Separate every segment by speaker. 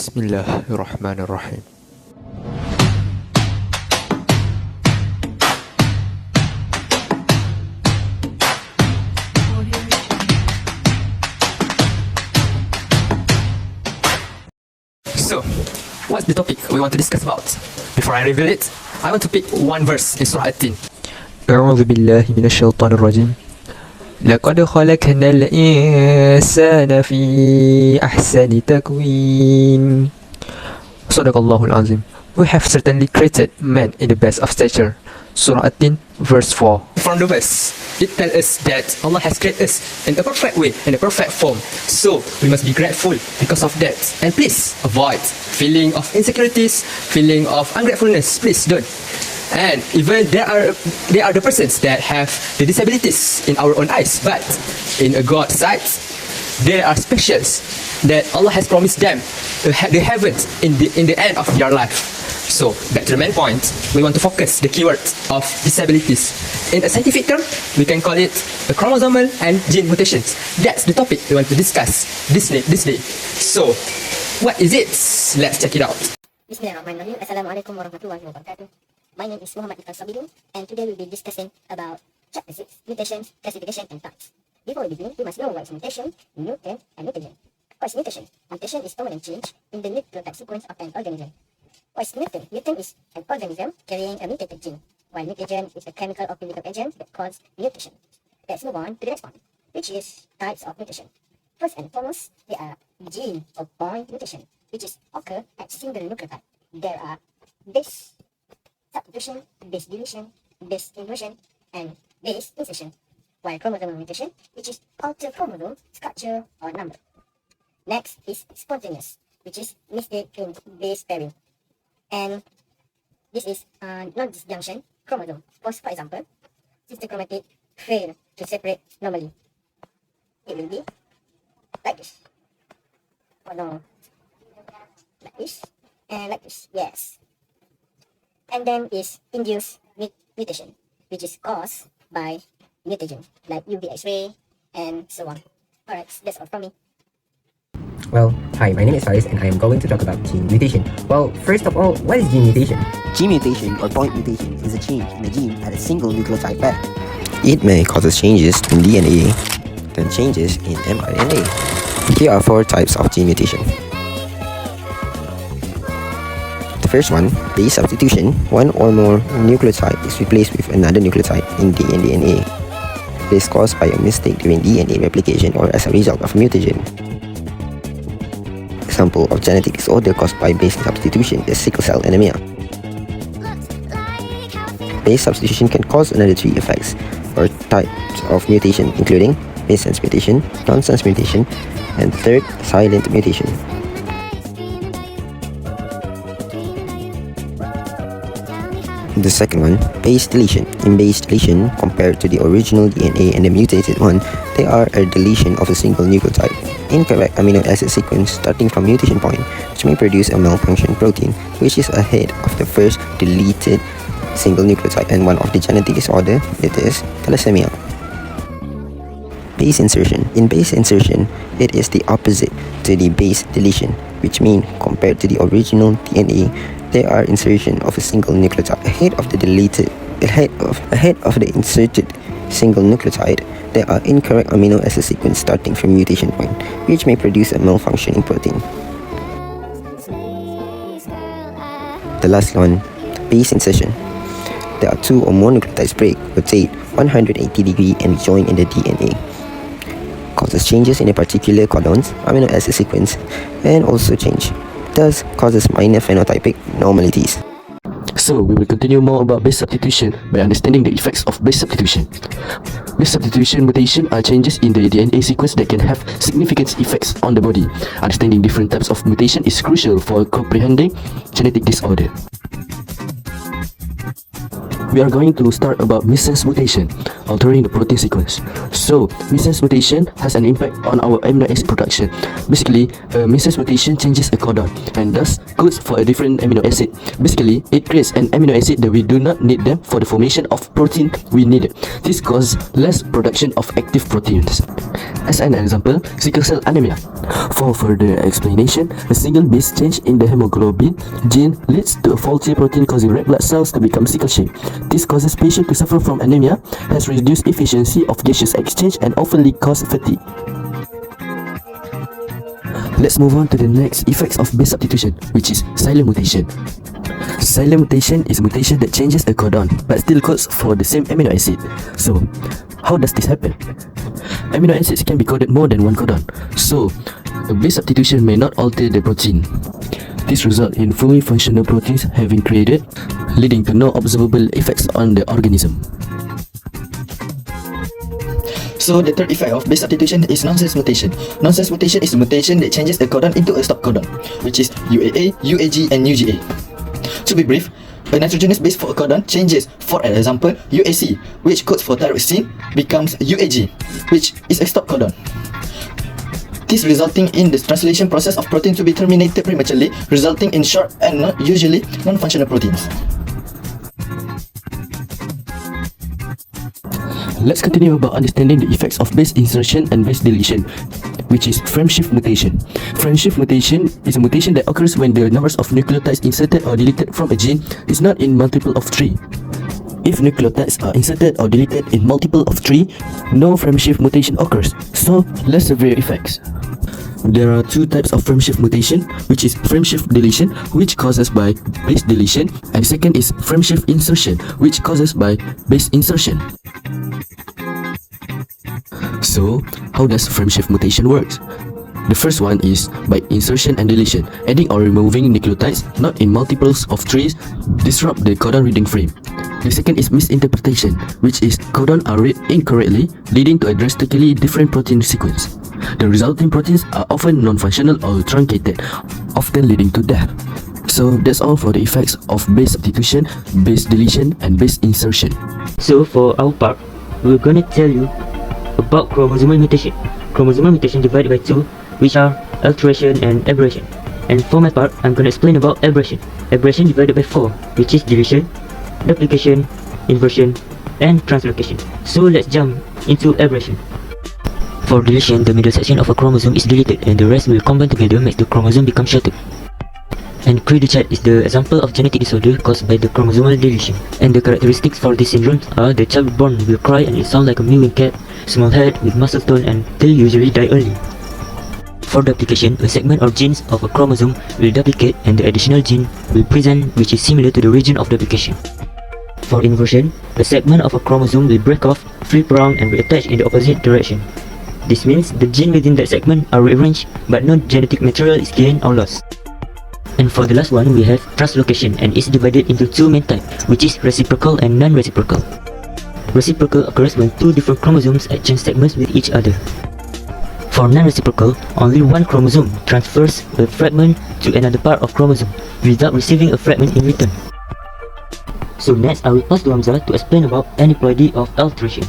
Speaker 1: Bismillahirrahmanirrahim.
Speaker 2: So, what's the topic we want to discuss about? Before I reveal it, I want to pick one verse in Surah At-Tin.
Speaker 1: أعوذ بالله من الشيطان الرجيم. لقد خلقنا الإنسان في أحسن تقويم. صدق الله العظيم. We have certainly created man in the best of stature. Surah At-Tin, verse 4.
Speaker 2: From the verse, it tells us that Allah has created us in a perfect way, in a perfect form. So, we must be grateful because of that. And please, avoid feeling of insecurities, feeling of ungratefulness. Please don't. And even there are the persons that have the disabilities in our own eyes, but in a God's sight, there are specials that Allah has promised them the heavens in the end of their life. So back to the main point, we want to focus the keyword of disabilities. In a scientific term, we can call it a chromosomal and gene mutations. That's the topic we want to discuss this day. So, what is it? Let's check it out.
Speaker 3: Bismillahirrahmanirrahim. Assalamualaikum warahmatullahi wabarakatuh. My name is Muhammad Iqbal Sabidu, and today we'll be discussing about chapter 6, mutations, classification, and types. Before we begin, we must know what is mutation, mutant, and mutagen. What is mutation? Mutation is permanent change in the nucleotide sequence of an organism. What is mutant? Mutant is an organism carrying a mutated gene, while mutagen is a chemical or chemical agent that causes mutation. Let's move on to the next one, which is types of mutation. First and foremost, there are gene or point mutation, which is occur at single nucleotide. There are base substitution, base deletion, base inversion, and base insertion, while chromosomal mutation, which is alter chromosome structure or number. Next is spontaneous, which is mistake in base pairing, and this is non-disjunction chromosome. For example, sister chromatid fail to separate normally. It will be like this. Oh no, like this and like this. Yes. And then is induced mutation, which is caused by mutagen, like UV X-ray and so on. Alright, that's all from me.
Speaker 4: Well, hi, my name is Faris and I am going to talk about gene mutation. Well, first of all, what is gene mutation?
Speaker 5: Gene mutation or point mutation is a change in a gene at a single nucleotide pair.
Speaker 6: It may cause changes in DNA, then changes in mRNA. Here are 4 types of gene mutation. The first one, base substitution. One or more nucleotide is replaced with another nucleotide in DNA. This is caused by a mistake during DNA replication or as a result of mutagen. Example of genetic disorder caused by base substitution is sickle cell anemia. Base substitution can cause another 3 effects or types of mutation, including missense mutation, nonsense mutation, and third, silent mutation. The second one, base deletion. In base deletion, compared to the original DNA and the mutated one, they are a deletion of a single nucleotide. Incorrect amino acid sequence starting from mutation point, which may produce a malfunction protein, which is ahead of the first deleted single nucleotide, and one of the genetic disorder, it is thalassemia. Base insertion. In base insertion, it is the opposite to the base deletion, which means compared to the original DNA, there are insertion of a single nucleotide ahead of the inserted single nucleotide. There are incorrect amino acid sequence starting from mutation point, which may produce a malfunctioning protein. The last one, base insertion. There are 2 or more nucleotides break, rotate 180 degrees and join in the DNA. Causes changes in a particular codon's amino acid sequence and also change. Thus causes minor phenotypic abnormalities.
Speaker 1: So, we will continue more about base substitution by understanding the effects of base substitution. Base substitution mutation are changes in the DNA sequence that can have significant effects on the body. Understanding different types of mutation is crucial for comprehending genetic disorder. We are going to start about missense mutation.
Speaker 7: altering the protein sequence. So, missense mutation has an impact on our amino acid production. Basically, a missense mutation changes a codon and thus codes for a different amino acid. Basically, it creates an amino acid that we do not need them for the formation of protein we need. This causes less production of active proteins. As an example, sickle cell anemia. For further explanation, a single base change in the hemoglobin gene leads to a faulty protein causing red blood cells to become sickle shaped. This causes patients to suffer from anemia, has reduced efficiency of gaseous exchange and often cause fatigue. Let's move on to the next effects of base substitution, which is silent mutation. Silent mutation is a mutation that changes a codon but still codes for the same amino acid. So, how does this happen? Amino acids can be coded more than one codon, so a base substitution may not alter the protein. This results in fully functional proteins having created, leading to no observable effects on the organism.
Speaker 1: So the third effect of base substitution is nonsense mutation. Nonsense mutation is a mutation that changes a codon into a stop codon, which is UAA, UAG and UGA. To be brief, a nitrogenous base for a codon changes. For example, UAC, which codes for tyrosine, becomes UAG, which is a stop codon. This resulting in the translation process of protein to be terminated prematurely, resulting in short and not usually non-functional proteins.
Speaker 7: Let's continue about understanding the effects of base insertion and base deletion, which is frame shift mutation. Frame shift mutation is a mutation that occurs when the numbers of nucleotides inserted or deleted from a gene is not in multiple of 3. If nucleotides are inserted or deleted in multiple of 3, no frame shift mutation occurs, so less severe effects. There are two types of frame shift mutation, which is frame shift deletion, which causes by base deletion, and second is frame shift insertion, which causes by base insertion. So, how does frame shift mutation works? The first one is by insertion and deletion. Adding or removing nucleotides not in multiples of 3 disrupt the codon reading frame. The second is misinterpretation, which is codon are read incorrectly, leading to a drastically different protein sequence. The resulting proteins are often non-functional or truncated, often leading to death. So that's all for the effects of base substitution, base deletion and base insertion.
Speaker 8: So for our part, we're gonna tell you about chromosomal mutation. Chromosomal mutation divided by 2, which are alteration and aberration. And for my part, I'm gonna explain about aberration. Aberration divided by 4, which is deletion, duplication, inversion, and translocation. So let's jump into aberration. For deletion, the middle section of a chromosome is deleted and the rest will combine together, make the chromosome become shorter. And Cray Duchat is the example of genetic disorder caused by the chromosomal deletion. And the characteristics for this syndrome are the child born will cry and it sounds like a mewing cat, small head with muscle tone, and they usually die early. For duplication, a segment or genes of a chromosome will duplicate and the additional gene will present which is similar to the region of duplication. For inversion, a segment of a chromosome will break off, flip around and reattach in the opposite direction. This means the gene within that segment are rearranged but no genetic material is gained or lost. And for the last one, we have translocation and is divided into two main types, which is reciprocal and non-reciprocal. Reciprocal occurs when two different chromosomes exchange segments with each other. For non-reciprocal, only one chromosome transfers a fragment to another part of chromosome without receiving a fragment in return. So next, I will pass to Hamzah to explain about aneuploidy of alteration.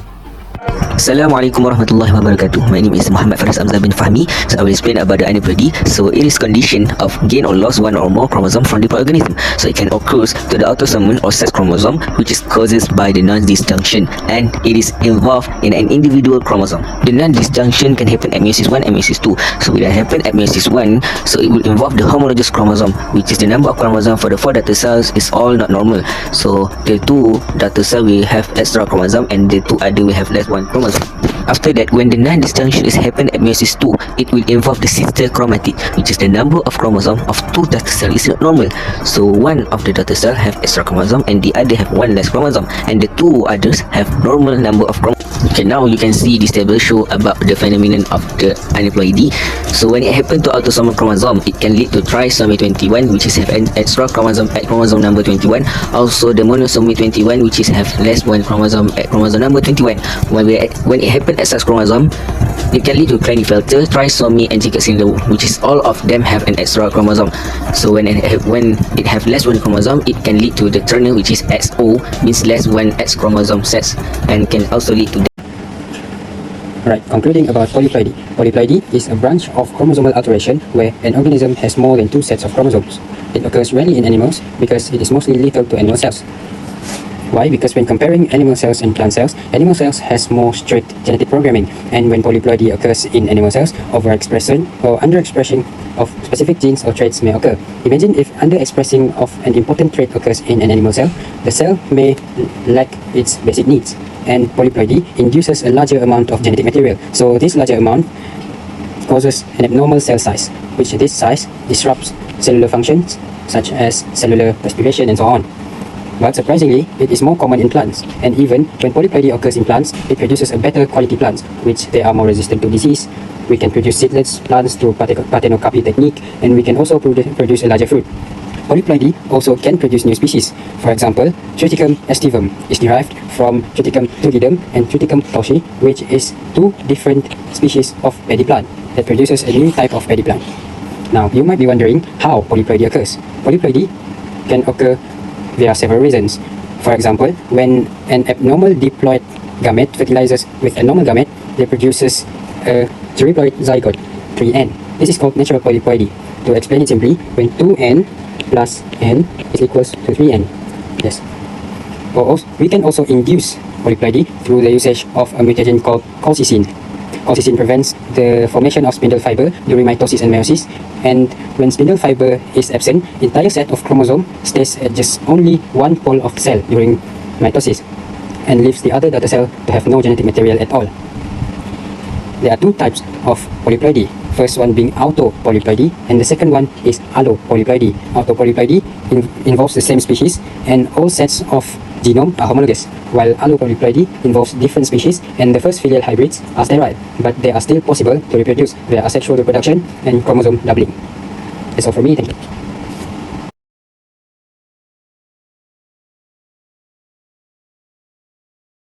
Speaker 9: Assalamualaikum warahmatullahi wabarakatuh. My name is Muhammad Faris Hamzah bin Fahmi. So I will explain about the aneuploidy. So it is condition of gain or loss one or more chromosome from the organism. So it can occur to the autosomal or sex chromosome, which is caused by the non-disjunction, and it is involved in an individual chromosome. The non-disjunction can happen at meiosis 1 and meiosis 2. So when it happen at meiosis 1, so it will involve the homologous chromosome, which is the number of chromosomes for the 4 daughter cells is all not normal. So the 2 daughter cell will have extra chromosome and the 2 other will have less 1 chromosome. After that, when the non-disjunction is happen at meiosis 2, it will involve the sister chromatid, which is the number of chromosome of 2 daughter cell is not normal. So one of the daughter cell have extra chromosome and the other have 1 less chromosome, and the 2 others have normal number of chromosomes. Okay, now you can see this table show about the phenomenon of the aneuploidy. So when it happens to autosomal chromosome, it can lead to trisomy 21, which is have an extra chromosome at chromosome number 21. Also the monosomy 21, which is have less one chromosome at chromosome number 21. When it happens at such chromosome, it can lead to Klinefelter, trisomy, and Jacobs syndrome, which is all of them have an extra chromosome. So when it have less one chromosome, it can lead to the Turner, which is XO, means less one X chromosome sets, and can also lead to
Speaker 4: Right, concluding about polyploidy. Polyploidy is a branch of chromosomal alteration where an organism has more than 2 sets of chromosomes. It occurs rarely in animals because it is mostly lethal to animal cells. Why? Because when comparing animal cells and plant cells has more strict genetic programming, and when polyploidy occurs in animal cells, overexpression or underexpression of specific genes or traits may occur. Imagine if underexpressing of an important trait occurs in an animal cell, the cell may lack its basic needs, and polyploidy induces a larger amount of genetic material. So this larger amount causes an abnormal cell size, which this size disrupts cellular functions such as cellular respiration and so on. But surprisingly, it is more common in plants, and even when polyploidy occurs in plants, it produces a better quality plants, which they are more resistant to disease. We can produce seedless plants through parthenocopy technique, and we can also produce a larger fruit. Polyploidy also can produce new species. For example, Triticum aestivum is derived from Triticum turgidum and Triticum tauchi, which is 2 different species of paddy plant that produces a new type of paddy plant. Now, you might be wondering how polyploidy occurs. Polyploidy can occur via several reasons. For example, when an abnormal diploid gamete fertilizes with a normal gamete, it produces a triploid zygote, 3N. This is called natural polyploidy. To explain it simply, when 2N plus N is equals to 3N. Yes. We can also induce polyploidy through the usage of a mutation called colchicine. Colchicine prevents the formation of spindle fiber during mitosis and meiosis, and when spindle fiber is absent, the entire set of chromosome stays at just only one pole of the cell during mitosis and leaves the other daughter cell to have no genetic material at all. There are 2 types of polyploidy. First one being autopolyploidy, and the second one is allopolyploidy. Autopolyploidy involves the same species and all sets of genome are homologous, while allopolyploidy involves different species and the first filial hybrids are sterile, but they are still possible to reproduce via asexual reproduction and chromosome doubling. That's all from me, thank you.